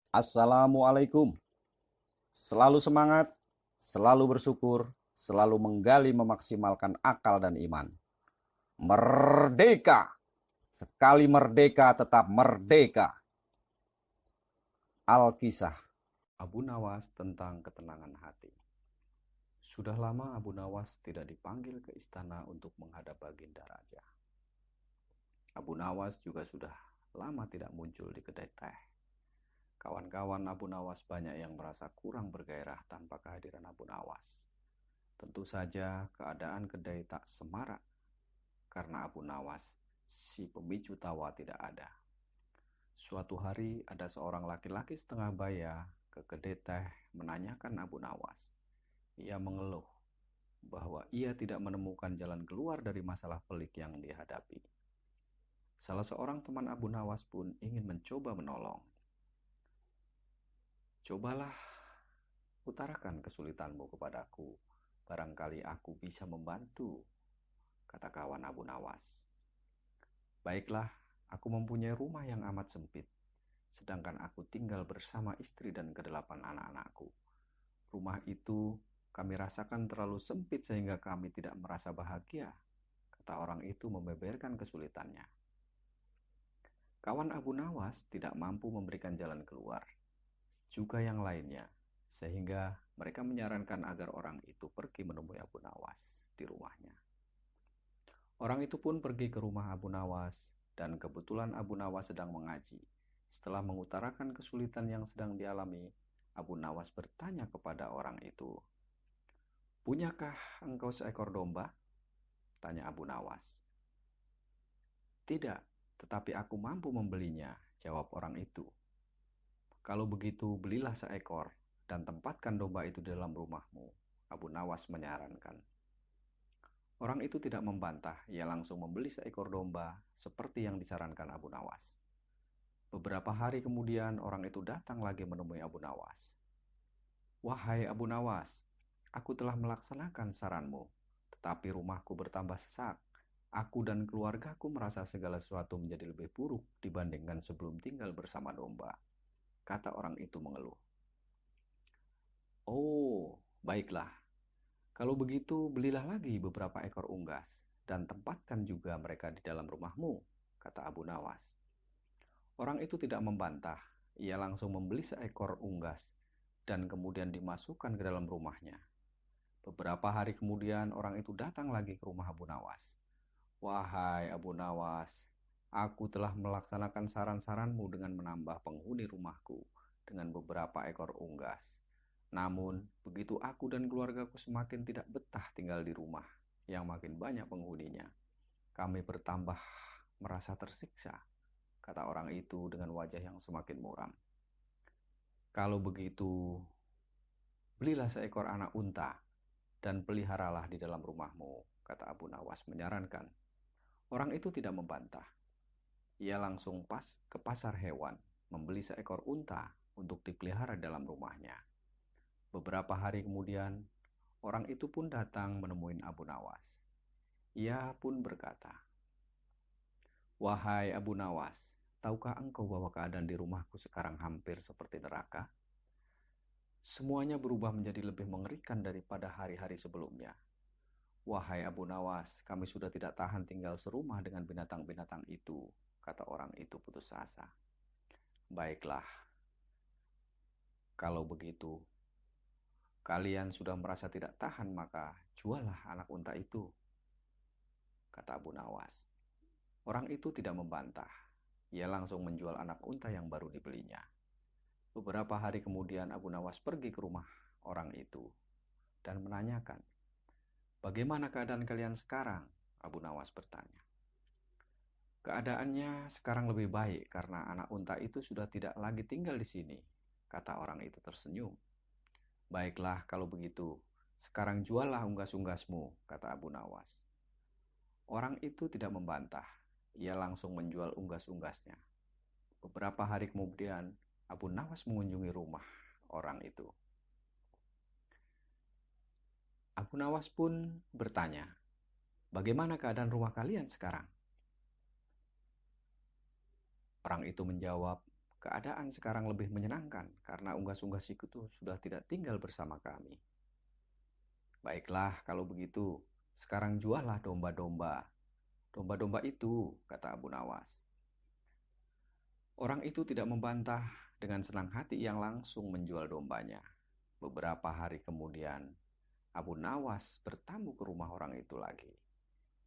Assalamualaikum. Selalu semangat, selalu bersyukur, selalu menggali memaksimalkan akal dan iman. Merdeka! Sekali merdeka tetap merdeka. Al-Kisah Abu Nawas tentang ketenangan hati. Sudah lama Abu Nawas tidak dipanggil ke istana untuk menghadap Baginda Raja. Abu Nawas juga sudah lama tidak muncul di kedai teh. Kawan-kawan Abu Nawas banyak yang merasa kurang bergairah tanpa kehadiran Abu Nawas. Tentu saja keadaan kedai tak semarak karena Abu Nawas, si pemicu tawa, tidak ada. Suatu hari ada seorang laki-laki setengah baya ke kedai teh menanyakan Abu Nawas. Ia mengeluh bahwa ia tidak menemukan jalan keluar dari masalah pelik yang dihadapi. Salah seorang teman Abu Nawas pun ingin mencoba menolong. Cobalah utarakan kesulitanmu kepadaku, barangkali aku bisa membantu, kata kawan Abu Nawas. Baiklah, aku mempunyai rumah yang amat sempit, sedangkan aku tinggal bersama istri dan kedelapan anak-anakku. Rumah itu kami rasakan terlalu sempit sehingga kami tidak merasa bahagia, kata orang itu membeberkan kesulitannya. Kawan Abu Nawas tidak mampu memberikan jalan keluar, juga yang lainnya, sehingga mereka menyarankan agar orang itu pergi menemui Abu Nawas di rumahnya. Orang itu pun pergi ke rumah Abu Nawas, dan kebetulan Abu Nawas sedang mengaji. Setelah mengutarakan kesulitan yang sedang dialami, Abu Nawas bertanya kepada orang itu, "Punyakah engkau seekor domba?" tanya Abu Nawas. "Tidak, tetapi aku mampu membelinya," jawab orang itu. "Kalau begitu, belilah seekor dan tempatkan domba itu di dalam rumahmu," Abu Nawas menyarankan. Orang itu tidak membantah, ia langsung membeli seekor domba seperti yang disarankan Abu Nawas. Beberapa hari kemudian, orang itu datang lagi menemui Abu Nawas. "Wahai Abu Nawas, aku telah melaksanakan saranmu, tetapi rumahku bertambah sesak. Aku dan keluargaku merasa segala sesuatu menjadi lebih buruk dibandingkan sebelum tinggal bersama domba," kata orang itu mengeluh. "Oh, baiklah. Kalau begitu, belilah lagi beberapa ekor unggas dan tempatkan juga mereka di dalam rumahmu," kata Abu Nawas. Orang itu tidak membantah. Ia langsung membeli seekor unggas dan kemudian dimasukkan ke dalam rumahnya. Beberapa hari kemudian, orang itu datang lagi ke rumah Abu Nawas. "Wahai Abu Nawas, aku telah melaksanakan saran-saranmu dengan menambah penghuni rumahku dengan beberapa ekor unggas. Namun, begitu aku dan keluargaku semakin tidak betah tinggal di rumah yang makin banyak penghuninya, kami bertambah merasa tersiksa," kata orang itu dengan wajah yang semakin muram. "Kalau begitu, belilah seekor anak unta dan peliharalah di dalam rumahmu," kata Abu Nawas menyarankan. Orang itu tidak membantah. Ia langsung ke pasar hewan, membeli seekor unta untuk dipelihara dalam rumahnya. Beberapa hari kemudian, orang itu pun datang menemui Abu Nawas. Ia pun berkata, "Wahai Abu Nawas, tahukah engkau bahwa keadaan di rumahku sekarang hampir seperti neraka? Semuanya berubah menjadi lebih mengerikan daripada hari-hari sebelumnya. Wahai Abu Nawas, kami sudah tidak tahan tinggal serumah dengan binatang-binatang itu," kata orang itu putus asa. "Baiklah, kalau begitu, kalian sudah merasa tidak tahan, maka juallah anak unta itu," kata Abu Nawas. Orang itu tidak membantah. Ia langsung menjual anak unta yang baru dibelinya. Beberapa hari kemudian Abu Nawas pergi ke rumah orang itu dan menanyakan, "Bagaimana keadaan kalian sekarang?" Abu Nawas bertanya. "Keadaannya sekarang lebih baik karena anak unta itu sudah tidak lagi tinggal di sini," kata orang itu tersenyum. "Baiklah kalau begitu, sekarang juallah unggas-unggasmu," kata Abu Nawas. Orang itu tidak membantah. Ia langsung menjual unggas-unggasnya. Beberapa hari kemudian, Abu Nawas mengunjungi rumah orang itu. Abu Nawas pun bertanya, "Bagaimana keadaan rumah kalian sekarang?" Orang itu menjawab, keadaan sekarang lebih menyenangkan karena unggas-unggas itu sudah tidak tinggal bersama kami. Baiklah, kalau begitu, sekarang juallah domba-domba. Domba-domba itu, kata Abu Nawas. Orang itu tidak membantah, dengan senang hati yang langsung menjual dombanya. Beberapa hari kemudian, Abu Nawas bertamu ke rumah orang itu lagi.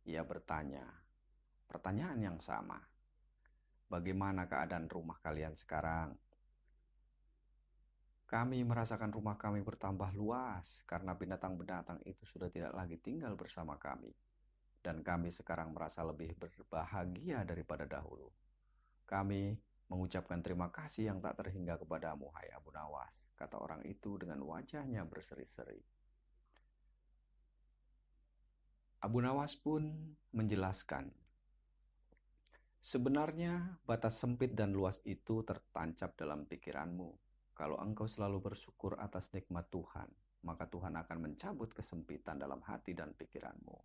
Ia bertanya, pertanyaan yang sama. Bagaimana keadaan rumah kalian sekarang? Kami merasakan rumah kami bertambah luas karena binatang-binatang itu sudah tidak lagi tinggal bersama kami. Dan kami sekarang merasa lebih berbahagia daripada dahulu. Kami mengucapkan terima kasih yang tak terhingga kepadamu, hai Abu Nawas, kata orang itu dengan wajahnya berseri-seri. Abu Nawas pun menjelaskan, sebenarnya batas sempit dan luas itu tertancap dalam pikiranmu. Kalau engkau selalu bersyukur atas nikmat Tuhan, maka Tuhan akan mencabut kesempitan dalam hati dan pikiranmu.